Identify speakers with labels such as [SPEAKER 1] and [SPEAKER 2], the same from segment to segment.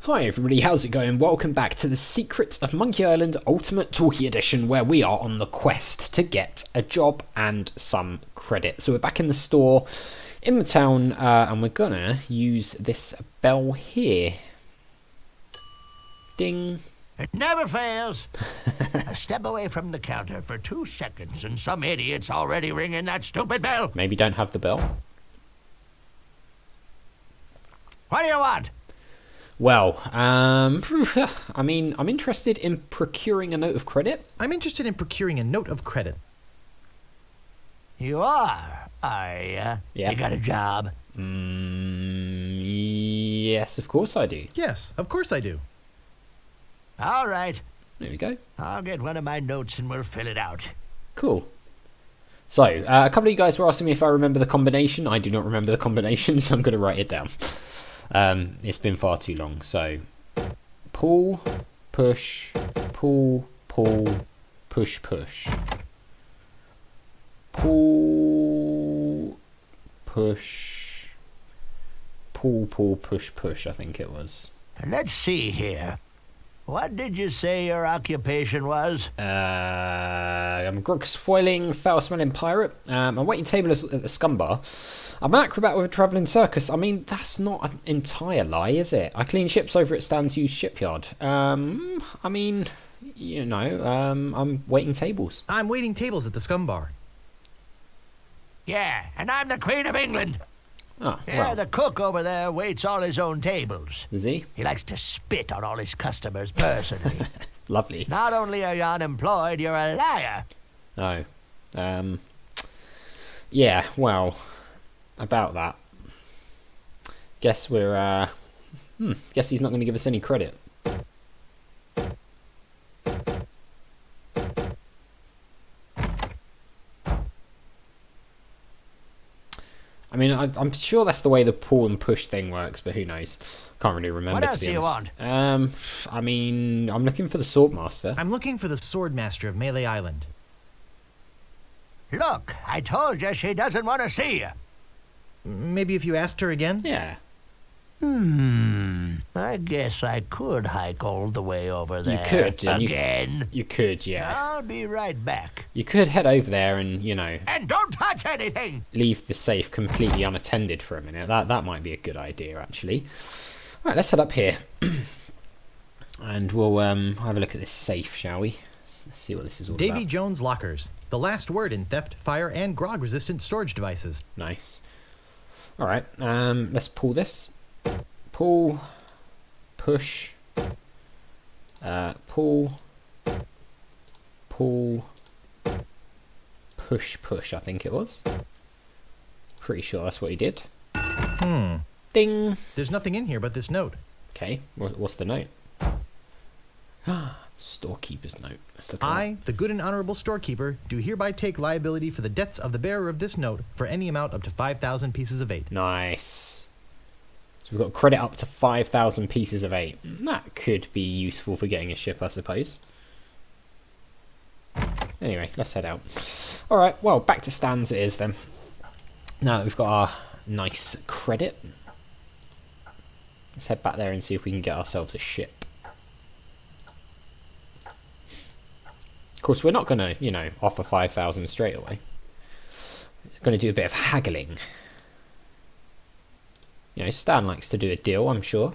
[SPEAKER 1] Hi everybody, how's it going? Welcome back to the Secrets of Monkey Island Ultimate Talkie Edition, where we are on the quest to get a job and some credit. So we're back in the store, in the town, and we're gonna use this bell here. Ding.
[SPEAKER 2] It never fails. A step away from the counter for 2 seconds and some idiot's already ringing that stupid bell.
[SPEAKER 1] Maybe don't have the bell.
[SPEAKER 2] What do you want?
[SPEAKER 1] Well, I mean, I'm interested in procuring a note of credit.
[SPEAKER 3] I'm interested in procuring a note of credit.
[SPEAKER 2] You are you?
[SPEAKER 1] Yeah.
[SPEAKER 2] You got a job?
[SPEAKER 1] Yes, of course I do.
[SPEAKER 3] Yes, of course I do.
[SPEAKER 2] All right.
[SPEAKER 1] There we go.
[SPEAKER 2] I'll get one of my notes and we'll fill it out.
[SPEAKER 1] Cool. So, a couple of you guys were asking me if I remember the combination. I do not remember the combination, so I'm going to write it down. It's been far too long. So, pull, push, pull, pull, push, push. Pull, push, pull, pull, push, push, I think it was.
[SPEAKER 2] Let's see here. What did you say your occupation was?
[SPEAKER 1] I'm a grog-spoiling, foul-smelling pirate. I'm waiting table at the SCUMM bar. I'm an acrobat with a travelling circus. I mean, that's not an entire lie, is it? I clean ships over at Stan's Hughes shipyard. I mean, you know, I'm waiting tables.
[SPEAKER 3] I'm waiting tables at the SCUMM bar.
[SPEAKER 2] Yeah, and I'm the Queen of England.
[SPEAKER 1] Oh,
[SPEAKER 2] Yeah,
[SPEAKER 1] well,
[SPEAKER 2] the cook over there waits all his own tables.
[SPEAKER 1] is he?
[SPEAKER 2] He likes to spit on all his customers personally.
[SPEAKER 1] Lovely.
[SPEAKER 2] Not only are you unemployed, you're a liar.
[SPEAKER 1] Oh. Yeah, well, about that. Guess we're, guess he's not going to give us any credit. I mean, I'm sure that's the way the pull and push thing works, but who knows? Can't really remember,
[SPEAKER 2] What else
[SPEAKER 1] to be
[SPEAKER 2] do you
[SPEAKER 1] honest.
[SPEAKER 2] want?
[SPEAKER 1] I mean, I'm looking for the Swordmaster.
[SPEAKER 3] I'm looking for the Swordmaster of Melee Island.
[SPEAKER 2] Look, I told you she doesn't want to see you.
[SPEAKER 3] Maybe if you asked her again?
[SPEAKER 1] Yeah.
[SPEAKER 2] I guess I could hike all the way over there.
[SPEAKER 1] You could. And
[SPEAKER 2] Again.
[SPEAKER 1] You could, yeah.
[SPEAKER 2] I'll be right back.
[SPEAKER 1] You could head over there and, you know,
[SPEAKER 2] And don't touch anything!
[SPEAKER 1] leave the safe completely unattended for a minute. That might be a good idea, actually. Right, let's head up here. And we'll have a look at this safe, shall we? Let's see what this is all
[SPEAKER 3] Davy
[SPEAKER 1] about.
[SPEAKER 3] Jones Lockers. The last word in theft, fire, and grog-resistant storage devices.
[SPEAKER 1] Nice. All right, let's pull this. Pull, push, pull, pull, push, push, I think it was. Pretty sure that's what he did. Ding!
[SPEAKER 3] There's nothing in here but this note.
[SPEAKER 1] Okay, what's the note? Storekeeper's note. Let's look at
[SPEAKER 3] I, the good and honorable storekeeper, do hereby take liability for the debts of the bearer of this note for any amount up to 5,000 pieces of 8.
[SPEAKER 1] that. Nice. So we've got credit up to 5,000 pieces of 8. That could be useful for getting a ship, I suppose. Anyway, let's head out. Alright, well, back to Stan's it is then. Now that we've got our nice credit, let's head back there and see if we can get ourselves a ship. Of course, we're not going to, you know, offer 5,000 straight away. We're going to do a bit of haggling. You know, Stan likes to do a deal, I'm sure.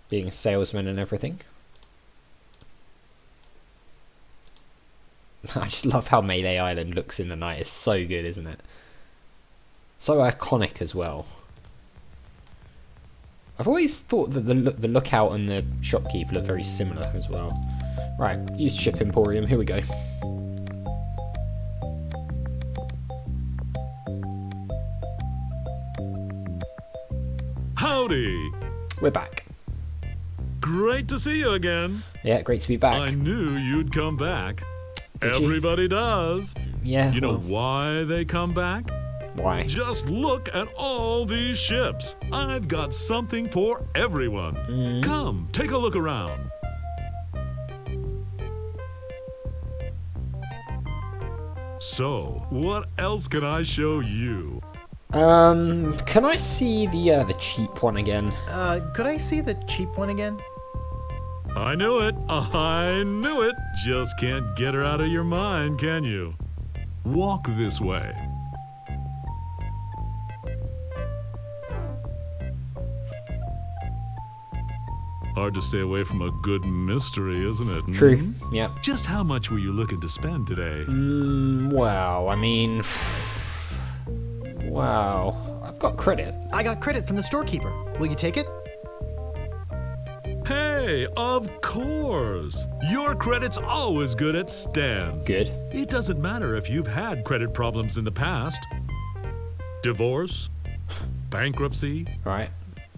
[SPEAKER 1] Being a salesman and everything. I just love how Melee Island looks in the night. It's so good, isn't it? So iconic as well. I've always thought that the lookout and the shopkeeper look very similar as well. Right, use Ship Emporium. Here we go.
[SPEAKER 4] Howdy!
[SPEAKER 1] We're back.
[SPEAKER 4] Great to see you again.
[SPEAKER 1] Yeah, great to be back.
[SPEAKER 4] I knew you'd come back.
[SPEAKER 1] Did you?
[SPEAKER 4] Everybody does.
[SPEAKER 1] Yeah.
[SPEAKER 4] You know
[SPEAKER 1] well,
[SPEAKER 4] why they come back?
[SPEAKER 1] why?
[SPEAKER 4] Just look at all these ships. I've got something for everyone. Come, take a look around. So, what else can I show you?
[SPEAKER 1] Can I see the cheap one again?
[SPEAKER 3] Could I see the cheap one again?
[SPEAKER 4] I knew it. I knew it. Just can't get her out of your mind, can you? Walk this way. Hard to stay away from a good mystery, isn't it?
[SPEAKER 1] True. Yeah.
[SPEAKER 4] Just how much were you looking to spend today?
[SPEAKER 1] Well, I mean, wow. I've got credit.
[SPEAKER 3] I got credit from the storekeeper. Will you take it?
[SPEAKER 4] Hey, of course. Your credit's always good at stands.
[SPEAKER 1] Good.
[SPEAKER 4] It doesn't matter if you've had credit problems in the past. Divorce, bankruptcy,
[SPEAKER 1] Right.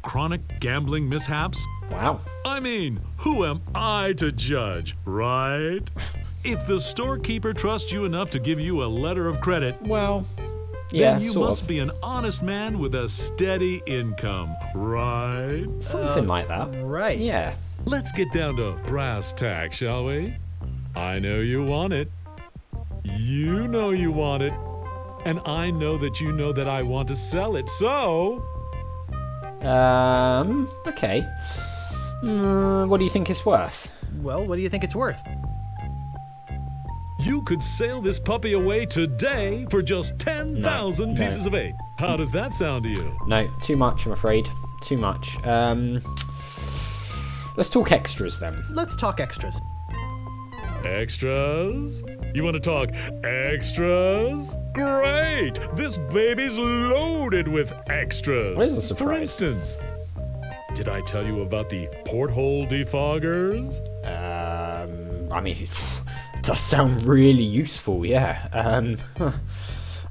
[SPEAKER 4] chronic gambling mishaps.
[SPEAKER 1] Wow.
[SPEAKER 4] I mean, who am I to judge, right? If the storekeeper trusts you enough to give you a letter of credit,
[SPEAKER 1] Well, yeah,
[SPEAKER 4] then you
[SPEAKER 1] sort
[SPEAKER 4] must
[SPEAKER 1] of.
[SPEAKER 4] be an honest man with a steady income, right?
[SPEAKER 1] Something like that.
[SPEAKER 3] Right.
[SPEAKER 1] Yeah.
[SPEAKER 4] Let's get down to brass tacks, shall we? I know you want it. You know you want it. And I know that you know that I want to sell it, so...
[SPEAKER 1] Okay. What do you think it's worth?
[SPEAKER 3] Well, what do you think it's worth?
[SPEAKER 4] You could sail this puppy away today for just 10,000
[SPEAKER 1] No.
[SPEAKER 4] pieces of 8. How does that sound to you?
[SPEAKER 1] No, too much, I'm afraid. Too much. Let's talk extras then.
[SPEAKER 3] Let's talk extras.
[SPEAKER 4] Extras? You want to talk extras? Great! This baby's loaded with extras.
[SPEAKER 1] What is the
[SPEAKER 4] For
[SPEAKER 1] surprise?
[SPEAKER 4] instance, did I tell you about the porthole defoggers?
[SPEAKER 1] I mean, it does sound really useful, yeah.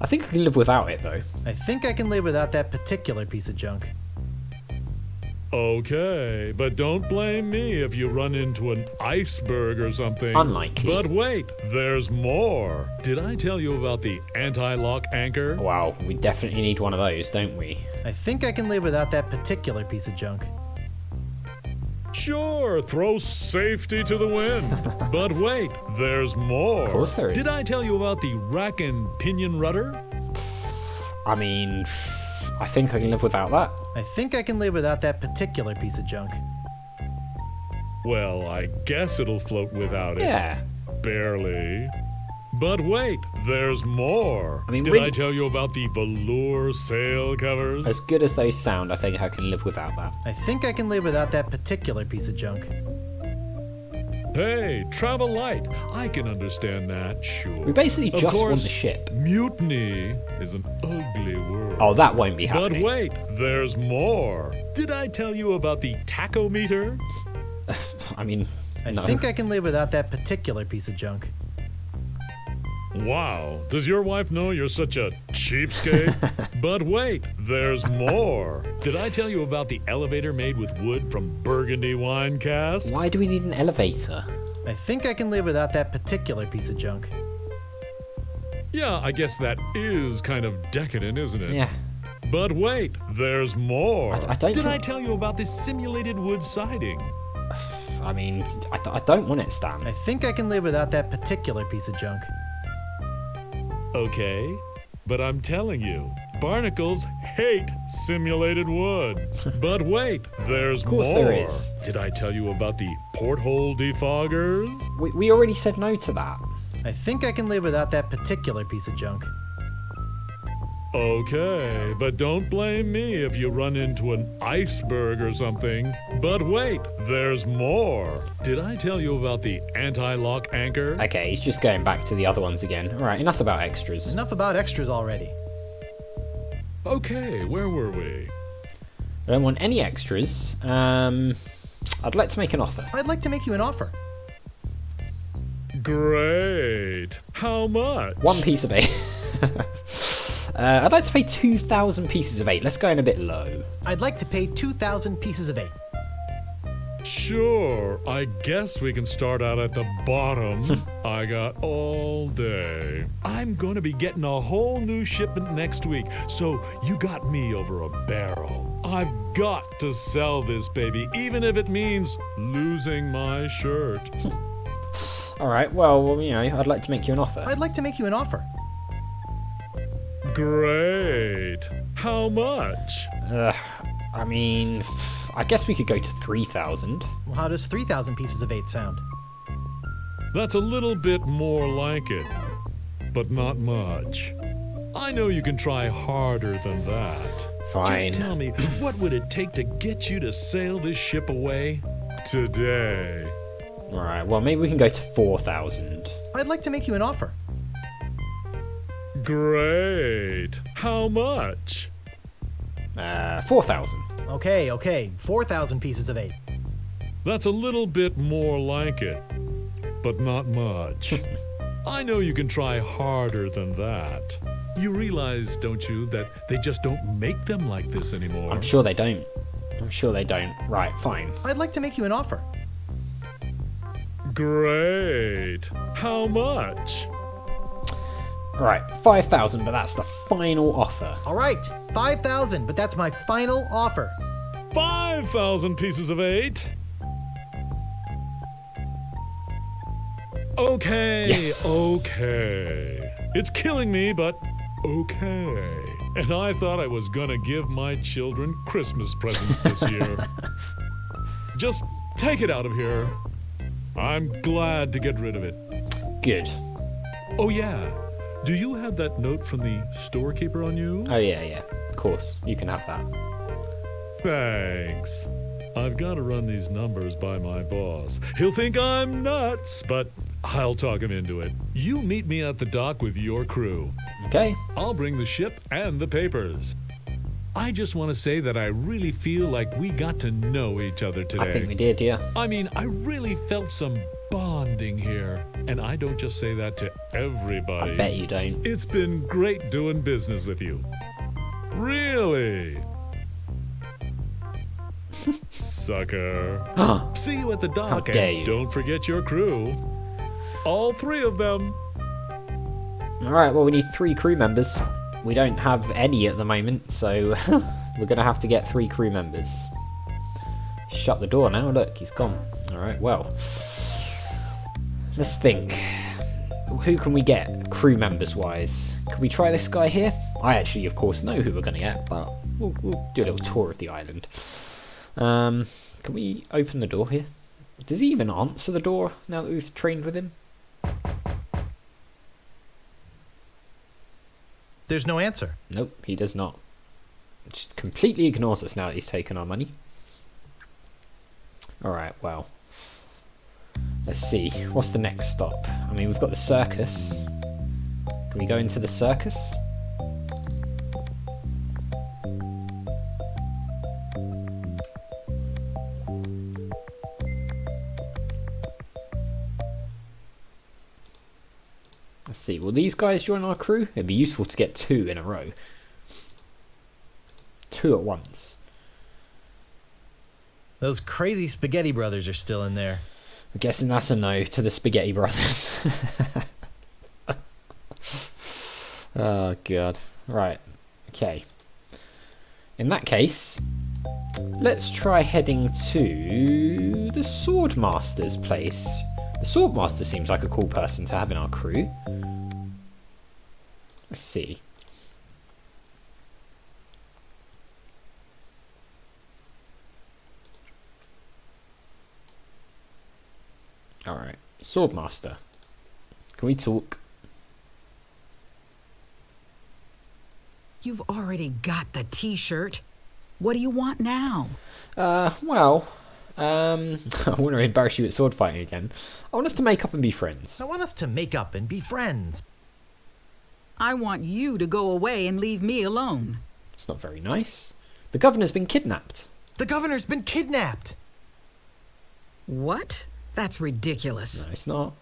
[SPEAKER 1] I think I can live without it, though.
[SPEAKER 3] I think I can live without that particular piece of junk.
[SPEAKER 4] Okay, but don't blame me if you run into an iceberg or something.
[SPEAKER 1] Unlikely.
[SPEAKER 4] But wait, there's more. Did I tell you about the anti-lock anchor?
[SPEAKER 1] Wow, we definitely need one of those, don't we?
[SPEAKER 3] I think I can live without that particular piece of junk.
[SPEAKER 4] Sure, throw safety to the wind. But wait, there's more.
[SPEAKER 1] Of course there is.
[SPEAKER 4] Did I tell you about the rack and pinion rudder?
[SPEAKER 1] I mean, I think I can live without that.
[SPEAKER 3] I think I can live without that particular piece of junk.
[SPEAKER 4] Well, I guess it'll float without it.
[SPEAKER 1] Yeah.
[SPEAKER 4] Barely. But wait, there's more.
[SPEAKER 1] I mean,
[SPEAKER 4] Did
[SPEAKER 1] really-
[SPEAKER 4] I tell you about the velour sail covers?
[SPEAKER 1] As good as those sound, I think I can live without that.
[SPEAKER 3] I think I can live without that particular piece of junk.
[SPEAKER 4] Hey, travel light. I can understand that, sure.
[SPEAKER 1] We basically
[SPEAKER 4] Of
[SPEAKER 1] just want
[SPEAKER 4] course,
[SPEAKER 1] the ship.
[SPEAKER 4] Mutiny is an ugly word.
[SPEAKER 1] Oh, that won't be
[SPEAKER 4] But
[SPEAKER 1] happening.
[SPEAKER 4] wait, there's more. Did I tell you about the tachometer?
[SPEAKER 1] I mean,
[SPEAKER 3] I
[SPEAKER 1] no.
[SPEAKER 3] think I can live without that particular piece of junk.
[SPEAKER 4] Wow, does your wife know you're such a cheapskate? But wait, there's more. Did I tell you about the elevator made with wood from Burgundy wine casks?
[SPEAKER 1] Why do we need an elevator?
[SPEAKER 3] I think I can live without that particular piece of junk.
[SPEAKER 4] Yeah, I guess that is kind of decadent, isn't it?
[SPEAKER 1] Yeah.
[SPEAKER 4] But wait, there's more.
[SPEAKER 1] I don't
[SPEAKER 4] Did I
[SPEAKER 1] think-
[SPEAKER 4] tell you about this simulated wood siding?
[SPEAKER 1] I mean, I don't want it, Stan.
[SPEAKER 3] I think I can live without that particular piece of junk.
[SPEAKER 4] Okay, but I'm telling you, barnacles hate simulated wood. But wait, there's more.
[SPEAKER 1] Of course there is.
[SPEAKER 4] Did I tell you about the porthole defoggers?
[SPEAKER 1] We already said no to that.
[SPEAKER 3] I think I can live without that particular piece of junk.
[SPEAKER 4] Okay, but don't blame me if you run into an iceberg or something. But wait, there's more. Did I tell you about the anti-lock anchor?
[SPEAKER 1] Okay, he's just going back to the other ones again. Alright, enough about extras.
[SPEAKER 3] Enough about extras already.
[SPEAKER 4] Okay, where were we?
[SPEAKER 1] I don't want any extras. I'd like to make an offer.
[SPEAKER 3] I'd like to make you an offer.
[SPEAKER 4] Great. How much?
[SPEAKER 1] One piece of 8. I'd like to pay 2,000 pieces of 8. Let's go in a bit low.
[SPEAKER 3] I'd like to pay 2,000 pieces of 8.
[SPEAKER 4] Sure, I guess we can start out at the bottom. I got all day. I'm going to be getting a whole new shipment next week, so you got me over a barrel. I've got to sell this baby, even if it means losing my shirt.
[SPEAKER 1] Alright, well, you know, I'd like to make you an offer.
[SPEAKER 3] I'd like to make you an offer.
[SPEAKER 4] Great. How much?
[SPEAKER 1] I mean, I guess we could go to 3,000.
[SPEAKER 3] Well, how does 3,000 pieces of 8 sound?
[SPEAKER 4] That's a little bit more like it, but not much. I know you can try harder than that.
[SPEAKER 1] Fine.
[SPEAKER 4] Just tell me, what would it take to get you to sail this ship away? Today.
[SPEAKER 1] Alright, well, maybe we can go to 4,000.
[SPEAKER 3] I'd like to make you an offer.
[SPEAKER 4] Great. How much?
[SPEAKER 1] 4,000.
[SPEAKER 3] Okay, 4,000 pieces of 8.
[SPEAKER 4] That's a little bit more like it, but not much. I know you can try harder than that. You realize, don't you, that they just don't make them like this anymore?
[SPEAKER 1] I'm sure they don't. Right, fine.
[SPEAKER 3] I'd like to make you an offer.
[SPEAKER 4] Great. How much?
[SPEAKER 1] Right, 5,000, but that's the final offer.
[SPEAKER 3] All right, 5,000, but that's my final offer.
[SPEAKER 4] 5,000 pieces of 8? Okay,
[SPEAKER 1] Yes.
[SPEAKER 4] okay. It's killing me, but okay. And I thought I was gonna give my children Christmas presents this year. Just take it out of here. I'm glad to get rid of it.
[SPEAKER 1] Good.
[SPEAKER 4] Oh yeah, do you have that note from the storekeeper on you?
[SPEAKER 1] Oh, yeah. Of course, you can have that.
[SPEAKER 4] Thanks. I've got to run these numbers by my boss. He'll think I'm nuts, but I'll talk him into it. You meet me at the dock with your crew.
[SPEAKER 1] Okay.
[SPEAKER 4] I'll bring the ship and the papers. I just want to say that I really feel like we got to know each other today.
[SPEAKER 1] I think we did, yeah.
[SPEAKER 4] I mean, I really felt some bonding here. And I don't just say that to everybody.
[SPEAKER 1] I bet you don't.
[SPEAKER 4] It's been great doing business with you. Really? Sucker. See you at the dock.
[SPEAKER 1] How dare
[SPEAKER 4] and
[SPEAKER 1] you.
[SPEAKER 4] Don't forget your crew. All 3 of them.
[SPEAKER 1] Alright, well, we need 3 crew members. We don't have any at the moment, so we're going to have to get 3 crew members. Shut the door now. Look, he's gone. Alright, well. Let's think. Who can we get, crew members wise? Can we try this guy here? I actually, of course, know who we're going to get, but we'll do a little tour of the island. Can we open the door here? Does he even answer the door now that we've trained with him?
[SPEAKER 3] There's no answer.
[SPEAKER 1] Nope, he does not. Just completely ignores us now that he's taken our money. Alright, well. Let's see. What's the next stop? I mean, we've got the circus. Can we go into the circus? Let's see. Will these guys join our crew? It'd be useful to get 2 in a row. 2 at once.
[SPEAKER 3] Those crazy spaghetti brothers are still in there.
[SPEAKER 1] I'm guessing that's a no to the Spaghetti Brothers. Oh, God. Right. Okay. In that case, let's try heading to the Swordmaster's place. The Swordmaster seems like a cool person to have in our crew. Let's see. Alright, Swordmaster. Can we talk?
[SPEAKER 5] You've already got the t-shirt. What do you want now?
[SPEAKER 1] I want to embarrass you at sword fighting again. I want us to make up and be friends.
[SPEAKER 3] I want us to make up and be friends.
[SPEAKER 5] I want you to go away and leave me alone.
[SPEAKER 1] It's not very nice. The governor's been kidnapped.
[SPEAKER 3] The governor's been kidnapped.
[SPEAKER 5] What? That's ridiculous.
[SPEAKER 1] No, it's not.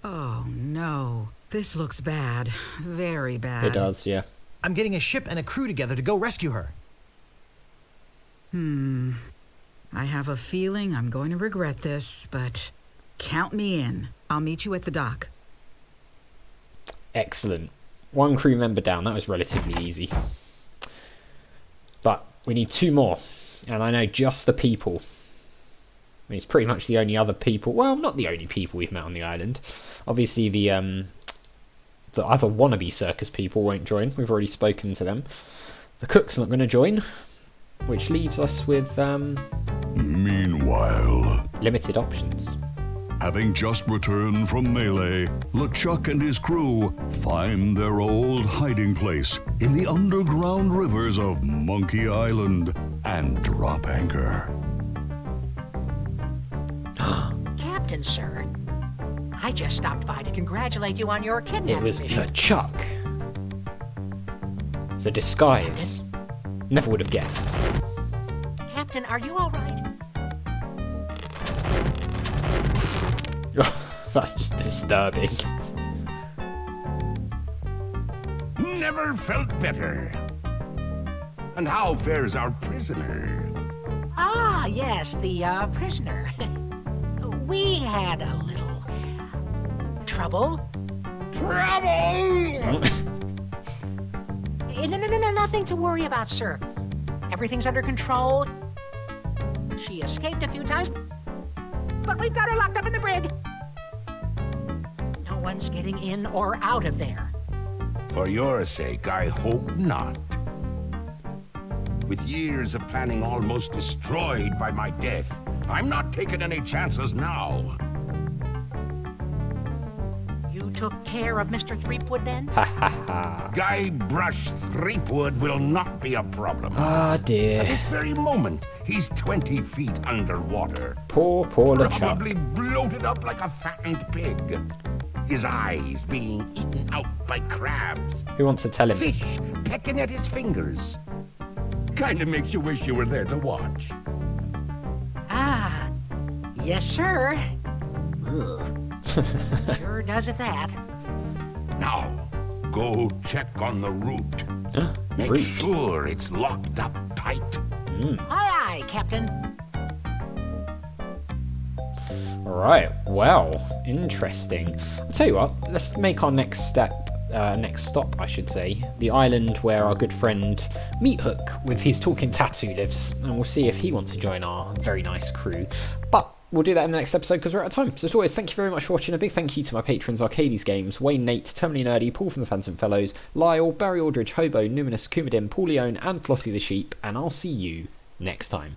[SPEAKER 5] Oh, no. This looks bad. Very bad.
[SPEAKER 1] It does, yeah.
[SPEAKER 3] I'm getting a ship and a crew together to go rescue her.
[SPEAKER 5] I have a feeling I'm going to regret this, but count me in. I'll meet you at the dock.
[SPEAKER 1] Excellent. 1 crew member down. That was relatively easy. But we need 2 more. And I know just the people. I mean, it's pretty much the only other people. Well, not the only people we've met on the island. Obviously, the the other wannabe circus people won't join. We've already spoken to them. The cook's not going to join, which leaves us with
[SPEAKER 6] Meanwhile,
[SPEAKER 1] limited options.
[SPEAKER 6] having just returned from Melee, LeChuck and his crew find their old hiding place in the underground rivers of Monkey Island and drop anchor.
[SPEAKER 7] Captain, sir. I just stopped by to congratulate you on your
[SPEAKER 1] It
[SPEAKER 7] kidnapping
[SPEAKER 1] was
[SPEAKER 7] mission.
[SPEAKER 1] LeChuck. It's a disguise. Never would have guessed.
[SPEAKER 7] Captain, are you all right?
[SPEAKER 1] That's just disturbing.
[SPEAKER 2] Never felt better. And how fares our prisoner?
[SPEAKER 7] Ah, yes, the prisoner. We had a little trouble.
[SPEAKER 2] Trouble!
[SPEAKER 7] No, nothing to worry about, sir. Everything's under control. She escaped a few times, but we've got her locked up in the brig. No one's getting in or out of there.
[SPEAKER 2] For your sake, I hope not. With years of planning almost destroyed by my death, I'm not taking any chances now.
[SPEAKER 7] You took care of Mr. Threepwood then?
[SPEAKER 2] Guybrush Threepwood will not be a problem.
[SPEAKER 1] Ah, dear.
[SPEAKER 2] At this very moment, he's 20 feet underwater.
[SPEAKER 1] Poor LeChuck.
[SPEAKER 2] Probably bloated up like a fattened pig. His eyes being eaten out by crabs.
[SPEAKER 1] Who wants to tell him?
[SPEAKER 2] Fish pecking at his fingers. Kinda makes you wish you were there to watch.
[SPEAKER 7] Ah, yes, sir. Sure does at that.
[SPEAKER 2] Now, go check on the route. Make
[SPEAKER 1] Route.
[SPEAKER 2] sure it's locked up tight.
[SPEAKER 7] Aye, aye, Captain.
[SPEAKER 1] Alright, well, interesting. I'll tell you what, let's make our next stop, I should say. The island where our good friend Meathook with his talking tattoo lives, and we'll see if he wants to join our very nice crew. But we'll do that in the next episode because we're out of time. So as always, thank you very much for watching. A big thank you to my patrons, Arcades Games, Wayne Nate, Terminally Nerdy, Paul from the Phantom Fellows, Lyle, Barry Aldridge, Hobo, Numinous, Kumadin, Paul Leone, and Flossie the Sheep, and I'll see you next time.